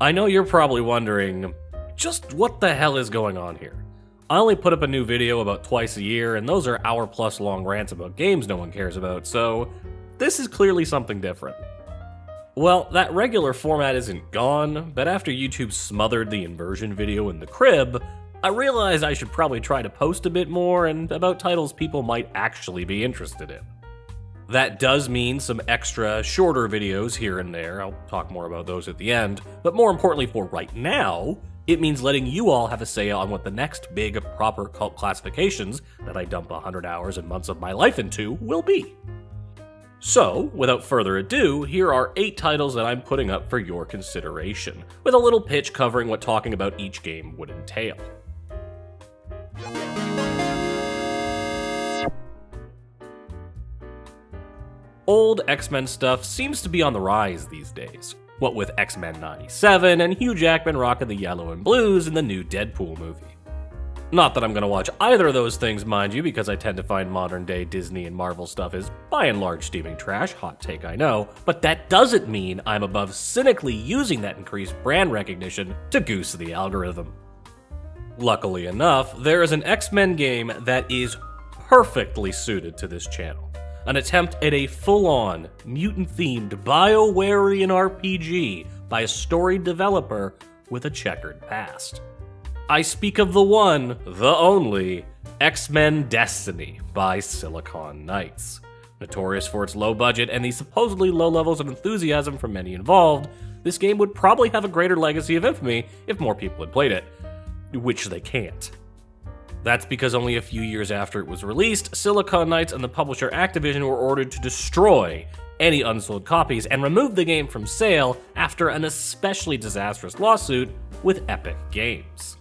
I know you're probably wondering, just what the hell is going on here? I only put up a new video about twice a year, and those are hour-plus long rants about games no one cares about, so this is clearly something different. Well, that regular format isn't gone, but after YouTube smothered the inversion video in the crib, I realized I should probably try to post a bit more and about titles people might actually be interested in. That does mean some extra, shorter videos here and there. I'll talk more about those at the end, but more importantly for right now, it means letting you all have a say on what the next big, proper cult classifications that I dump 100 hours and months of my life into will be. So, without further ado, here are 8 titles that I'm putting up for your consideration, with a little pitch covering what talking about each game would entail. Old X-Men stuff seems to be on the rise these days, what with X-Men 97 and Hugh Jackman rocking the yellow and blues in the new Deadpool movie. Not that I'm gonna watch either of those things, mind you, because I tend to find modern day Disney and Marvel stuff is by and large steaming trash, hot take I know, but that doesn't mean I'm above cynically using that increased brand recognition to goose the algorithm. Luckily enough, there is an X-Men game that is perfectly suited to this channel. An attempt at a full-on, mutant-themed BioWarean RPG by a storied developer with a checkered past. I speak of the one, the only, X-Men Destiny by Silicon Knights. Notorious for its low budget and the supposedly low levels of enthusiasm from many involved, this game would probably have a greater legacy of infamy if more people had played it, which they can't. That's because only a few years after it was released, Silicon Knights and the publisher Activision were ordered to destroy any unsold copies and remove the game from sale after an especially disastrous lawsuit with Epic Games.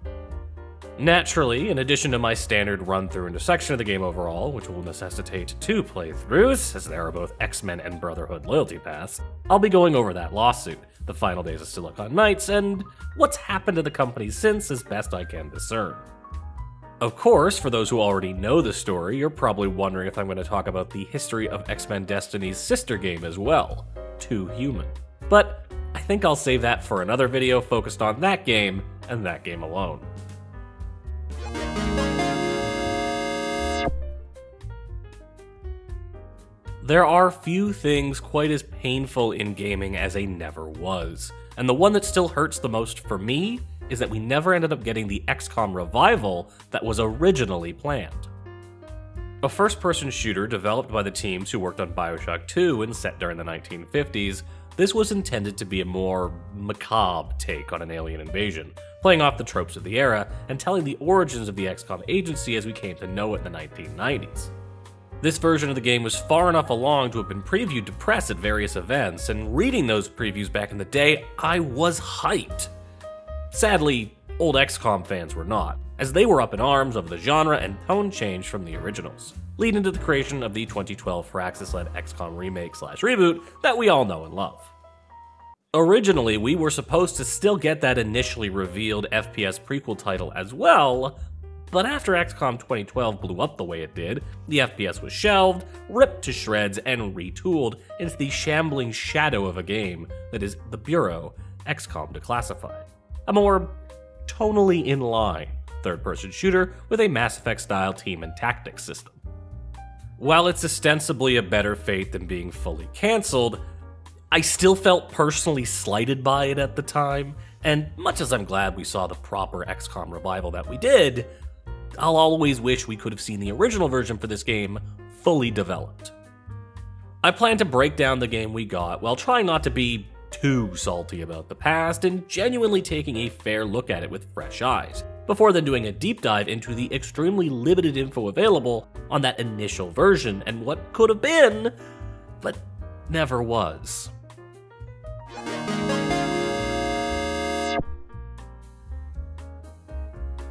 Naturally, in addition to my standard run-through and dissection of the game overall, which will necessitate 2 playthroughs, as there are both X-Men and Brotherhood loyalty paths, I'll be going over that lawsuit, the final days of Silicon Knights, and what's happened to the company since as best I can discern. Of course, for those who already know the story, you're probably wondering if I'm going to talk about the history of X-Men Destiny's sister game as well, Too Human. But I think I'll save that for another video focused on that game and that game alone. There are few things quite as painful in gaming as a never was, and the one that still hurts the most for me is that we never ended up getting the XCOM revival that was originally planned. A first-person shooter developed by the teams who worked on BioShock 2 and set during the 1950s, this was intended to be a more macabre take on an alien invasion, playing off the tropes of the era and telling the origins of the XCOM agency as we came to know it in the 1990s. This version of the game was far enough along to have been previewed to press at various events, and reading those previews back in the day, I was hyped. Sadly, old XCOM fans were not, as they were up in arms over the genre and tone change from the originals, leading to the creation of the 2012 Firaxis-led XCOM remake/reboot that we all know and love. Originally, we were supposed to still get that initially revealed FPS prequel title as well, but after XCOM 2012 blew up the way it did, the FPS was shelved, ripped to shreds, and retooled into the shambling shadow of a game that is the Bureau, XCOM Declassified. A more tonally in line third-person shooter with a Mass Effect-style team and tactics system. While it's ostensibly a better fate than being fully cancelled, I still felt personally slighted by it at the time, and much as I'm glad we saw the proper XCOM revival that we did, I'll always wish we could have seen the original version for this game fully developed. I plan to break down the game we got while trying not to be too salty about the past and genuinely taking a fair look at it with fresh eyes, before then doing a deep dive into the extremely limited info available on that initial version and what could have been, but never was.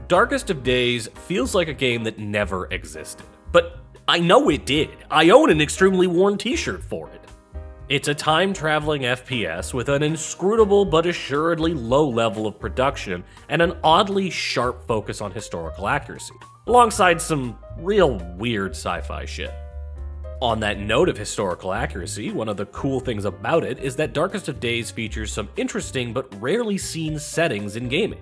Darkest of Days feels like a game that never existed, but I know it did. I own an extremely worn t-shirt for it. It's a time-traveling FPS with an inscrutable but assuredly low level of production and an oddly sharp focus on historical accuracy, alongside some real weird sci-fi shit. On that note of historical accuracy, one of the cool things about it is that Darkest of Days features some interesting but rarely seen settings in gaming.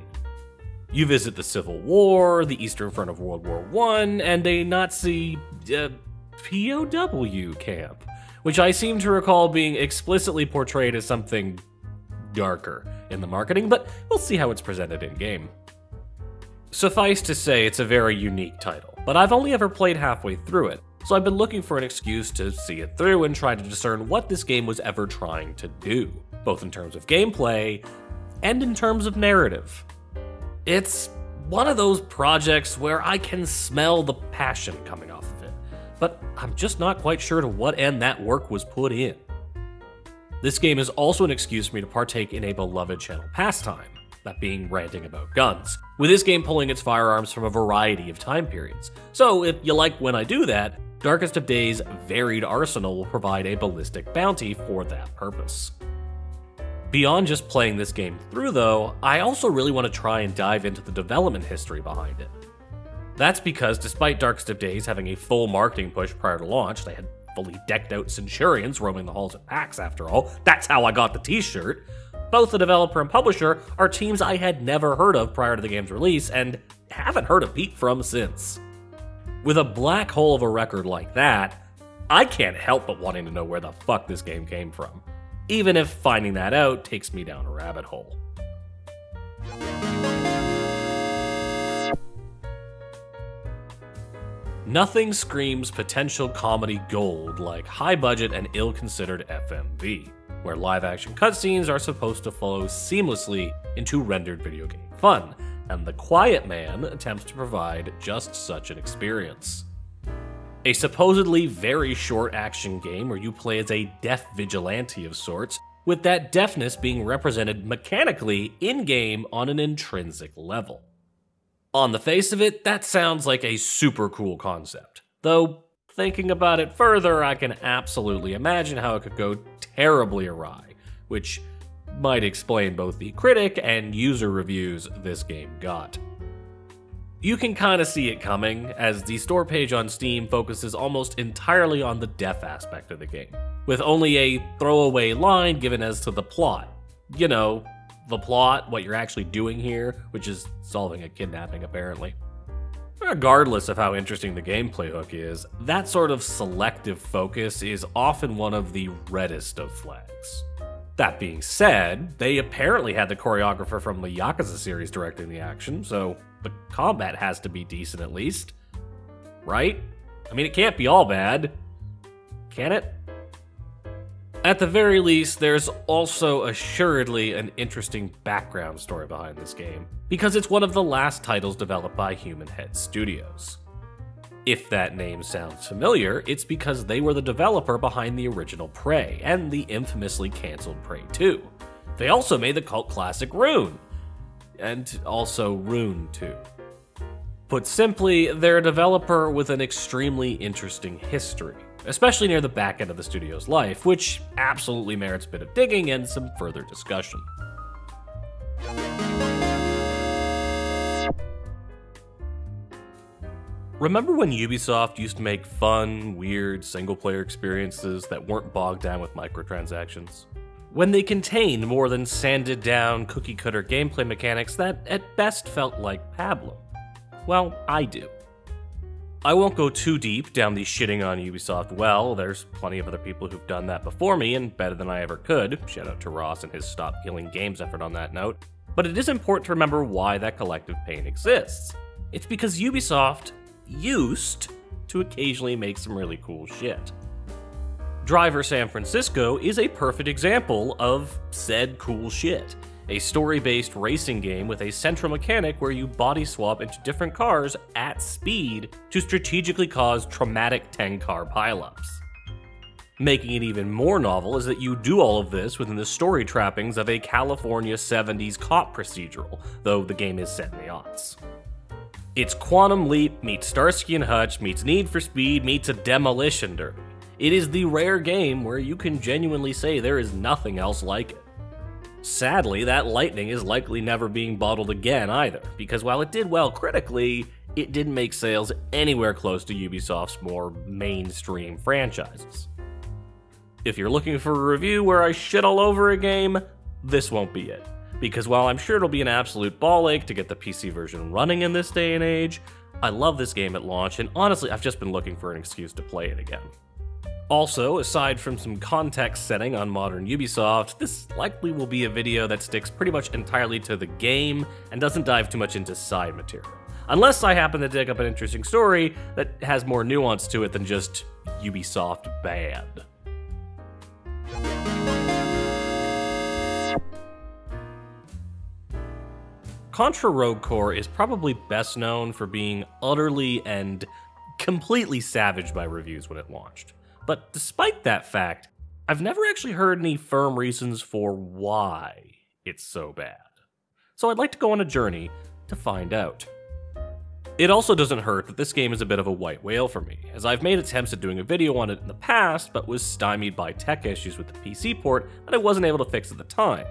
You visit the Civil War, the Eastern Front of World War I, and a Nazi POW camp, which I seem to recall being explicitly portrayed as something darker in the marketing, but we'll see how it's presented in-game. Suffice to say, it's a very unique title, but I've only ever played halfway through it, so I've been looking for an excuse to see it through and try to discern what this game was ever trying to do, both in terms of gameplay and in terms of narrative. It's one of those projects where I can smell the passion coming off of it, but I'm just not quite sure to what end that work was put in. This game is also an excuse for me to partake in a beloved channel pastime, that being ranting about guns, with this game pulling its firearms from a variety of time periods. So if you like when I do that, Darkest of Days' varied arsenal will provide a ballistic bounty for that purpose. Beyond just playing this game through though, I also really want to try and dive into the development history behind it. That's because despite Darkest of Days having a full marketing push prior to launch, they had fully decked out Centurions roaming the halls of PAX after all. That's how I got the t-shirt. Both the developer and publisher are teams I had never heard of prior to the game's release and haven't heard a peep from since. With a black hole of a record like that, I can't help but wanting to know where the fuck this game came from, even if finding that out takes me down a rabbit hole. Nothing screams potential comedy gold like high-budget and ill-considered FMV, where live-action cutscenes are supposed to flow seamlessly into rendered video game fun, and The Quiet Man attempts to provide just such an experience. A supposedly very short action game where you play as a deaf vigilante of sorts, with that deafness being represented mechanically in-game on an intrinsic level. On the face of it, that sounds like a super cool concept, though thinking about it further, I can absolutely imagine how it could go terribly awry, which might explain both the critic and user reviews this game got. You can kinda see it coming, as the store page on Steam focuses almost entirely on the deaf aspect of the game, with only a throwaway line given as to the plot. You know, the plot, what you're actually doing here, which is solving a kidnapping apparently. Regardless of how interesting the gameplay hook is, that sort of selective focus is often one of the reddest of flags. That being said, they apparently had the choreographer from the Yakuza series directing the action, so the combat has to be decent at least. Right? I mean, it can't be all bad. Can it? At the very least, there's also assuredly an interesting background story behind this game, because it's one of the last titles developed by Human Head Studios. If that name sounds familiar, it's because they were the developer behind the original Prey, and the infamously cancelled Prey 2. They also made the cult classic Rune, and also Rune 2. Put simply, they're a developer with an extremely interesting history, especially near the back end of the studio's life, which absolutely merits a bit of digging and some further discussion. Remember when Ubisoft used to make fun, weird, single-player experiences that weren't bogged down with microtransactions? When they contained more than sanded-down, cookie-cutter gameplay mechanics that at best felt like pablum? Well, I do. I won't go too deep down the shitting on Ubisoft well, there's plenty of other people who've done that before me and better than I ever could, shout out to Ross and his Stop Killing Games effort on that note, but it is important to remember why that collective pain exists. It's because Ubisoft used to occasionally make some really cool shit. Driver San Francisco is a perfect example of said cool shit. A story-based racing game with a central mechanic where you body swap into different cars at speed to strategically cause traumatic 10-car pileups. Making it even more novel is that you do all of this within the story trappings of a California 70s cop procedural, though the game is set in the aughts. It's Quantum Leap meets Starsky and Hutch meets Need for Speed meets a demolition derby. It is the rare game where you can genuinely say there is nothing else like it. Sadly, that lightning is likely never being bottled again either, because while it did well critically, it didn't make sales anywhere close to Ubisoft's more mainstream franchises. If you're looking for a review where I shit all over a game, this won't be it. Because while I'm sure it'll be an absolute ball ache to get the PC version running in this day and age, I love this game at launch, and honestly, I've just been looking for an excuse to play it again. Also, aside from some context setting on modern Ubisoft, this likely will be a video that sticks pretty much entirely to the game and doesn't dive too much into side material. Unless I happen to dig up an interesting story that has more nuance to it than just Ubisoft bad. Contra Rogue Core is probably best known for being utterly and completely savaged by reviews when it launched. But despite that fact, I've never actually heard any firm reasons for why it's so bad. So I'd like to go on a journey to find out. It also doesn't hurt that this game is a bit of a white whale for me, as I've made attempts at doing a video on it in the past, but was stymied by tech issues with the PC port that I wasn't able to fix at the time.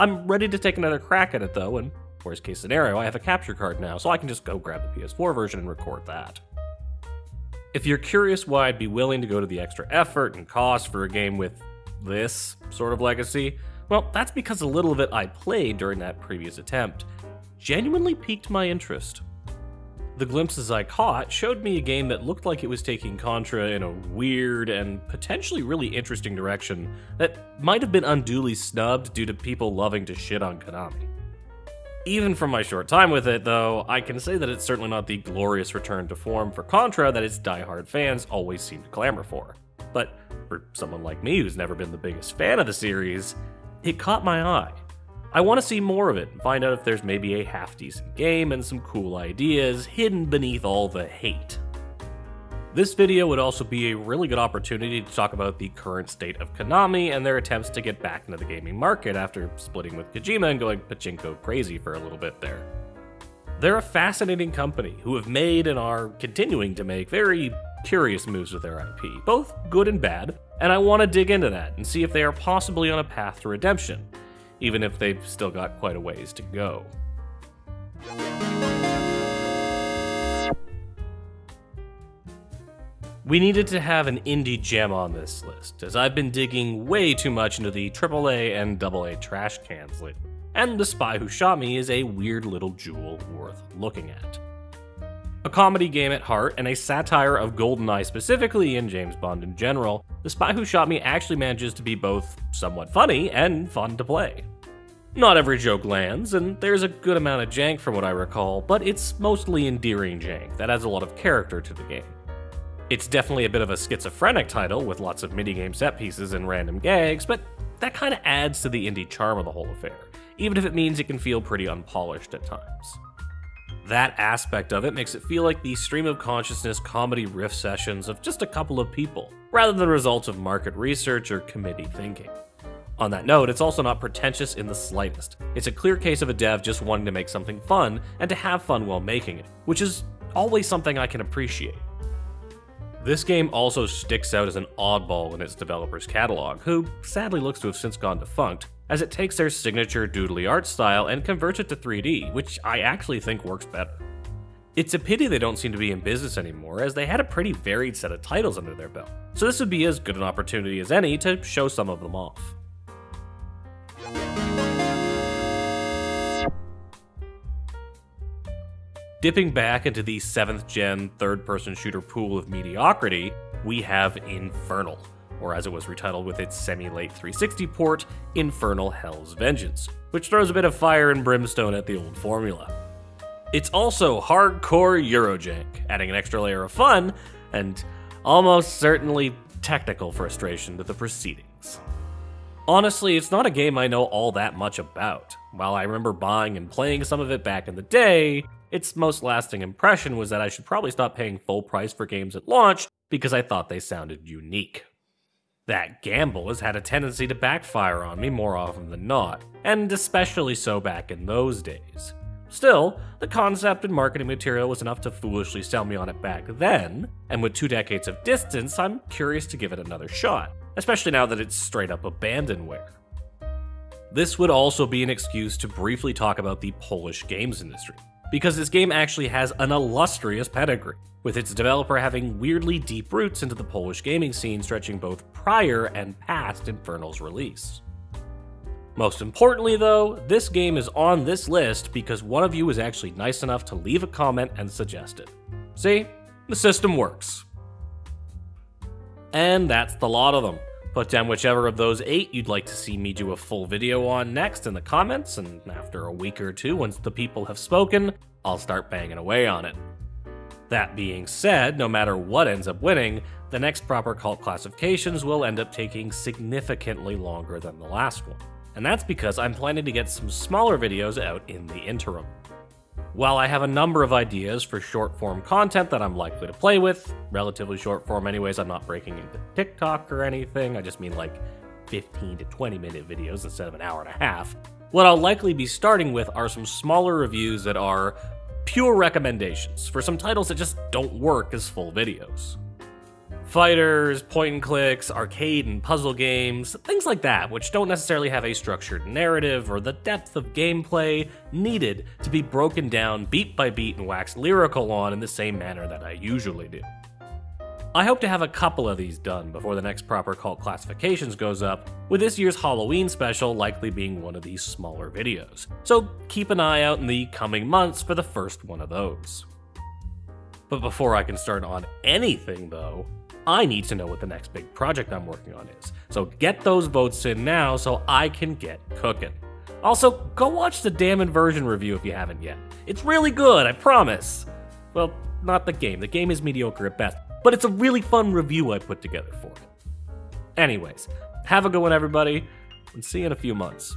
I'm ready to take another crack at it though, and worst case scenario, I have a capture card now, so I can just go grab the PS4 version and record that. If you're curious why I'd be willing to go to the extra effort and cost for a game with this sort of legacy, well, that's because a little of it I played during that previous attempt genuinely piqued my interest. The glimpses I caught showed me a game that looked like it was taking Contra in a weird and potentially really interesting direction that might have been unduly snubbed due to people loving to shit on Konami. Even from my short time with it, though, I can say that it's certainly not the glorious return to form for Contra that its diehard fans always seem to clamor for. But for someone like me who's never been the biggest fan of the series, it caught my eye. I want to see more of it and find out if there's maybe a half-decent game and some cool ideas hidden beneath all the hate. This video would also be a really good opportunity to talk about the current state of Konami and their attempts to get back into the gaming market after splitting with Kojima and going pachinko crazy for a little bit there. They're a fascinating company who have made and are continuing to make very curious moves with their IP, both good and bad, and I want to dig into that and see if they are possibly on a path to redemption, even if they've still got quite a ways to go. We needed to have an indie gem on this list, as I've been digging way too much into the AAA and AA trash cans lately, and The Spy Who Shot Me is a weird little jewel worth looking at. A comedy game at heart and a satire of GoldenEye specifically and James Bond in general, The Spy Who Shot Me actually manages to be both somewhat funny and fun to play. Not every joke lands, and there's a good amount of jank from what I recall, but it's mostly endearing jank that adds a lot of character to the game. It's definitely a bit of a schizophrenic title with lots of minigame set pieces and random gags, but that kind of adds to the indie charm of the whole affair, even if it means it can feel pretty unpolished at times. That aspect of it makes it feel like the stream of consciousness comedy riff sessions of just a couple of people, rather than the results of market research or committee thinking. On that note, it's also not pretentious in the slightest. It's a clear case of a dev just wanting to make something fun and to have fun while making it, which is always something I can appreciate. This game also sticks out as an oddball in its developer's catalog, who sadly looks to have since gone defunct, as it takes their signature doodly art style and converts it to 3D, which I actually think works better. It's a pity they don't seem to be in business anymore, as they had a pretty varied set of titles under their belt, so this would be as good an opportunity as any to show some of them off. Dipping back into the 7th gen third-person shooter pool of mediocrity, we have Infernal, or as it was retitled with its semi-late 360 port, Infernal Hell's Vengeance, which throws a bit of fire and brimstone at the old formula. It's also hardcore Eurojank, adding an extra layer of fun, and almost certainly technical frustration to the proceedings. Honestly, it's not a game I know all that much about. While I remember buying and playing some of it back in the day, its most lasting impression was that I should probably stop paying full price for games at launch because I thought they sounded unique. That gamble has had a tendency to backfire on me more often than not, and especially so back in those days. Still, the concept and marketing material was enough to foolishly sell me on it back then, and with 2 decades of distance, I'm curious to give it another shot, especially now that it's straight up abandonware. This would also be an excuse to briefly talk about the Polish games industry, because this game actually has an illustrious pedigree, with its developer having weirdly deep roots into the Polish gaming scene stretching both prior and past Infernal's release. Most importantly though, this game is on this list because one of you was actually nice enough to leave a comment and suggest it. See? The system works. And that's the lot of them. Put down whichever of those 8 you'd like to see me do a full video on next in the comments, and after a week or two, once the people have spoken, I'll start banging away on it. That being said, no matter what ends up winning, the next proper cult classifications will end up taking significantly longer than the last one. And that's because I'm planning to get some smaller videos out in the interim. While I have a number of ideas for short-form content that I'm likely to play with, relatively short-form anyways, I'm not breaking into TikTok or anything, I just mean like 15 to 20-minute videos instead of an hour and a half, what I'll likely be starting with are some smaller reviews that are pure recommendations for some titles that just don't work as full videos. Fighters, point-and-clicks, arcade and puzzle games, things like that, which don't necessarily have a structured narrative or the depth of gameplay needed to be broken down beat by beat and waxed lyrical on in the same manner that I usually do. I hope to have a couple of these done before the next proper cult classifications goes up, with this year's Halloween special likely being one of these smaller videos, so keep an eye out in the coming months for the first one of those. But before I can start on anything though, I need to know what the next big project I'm working on is, so get those votes in now so I can get cooking. Also, go watch the damn Inversion review if you haven't yet. It's really good, I promise. Well, not the game is mediocre at best, but it's a really fun review I put together for it. Anyways, have a good one everybody, and see you in a few months.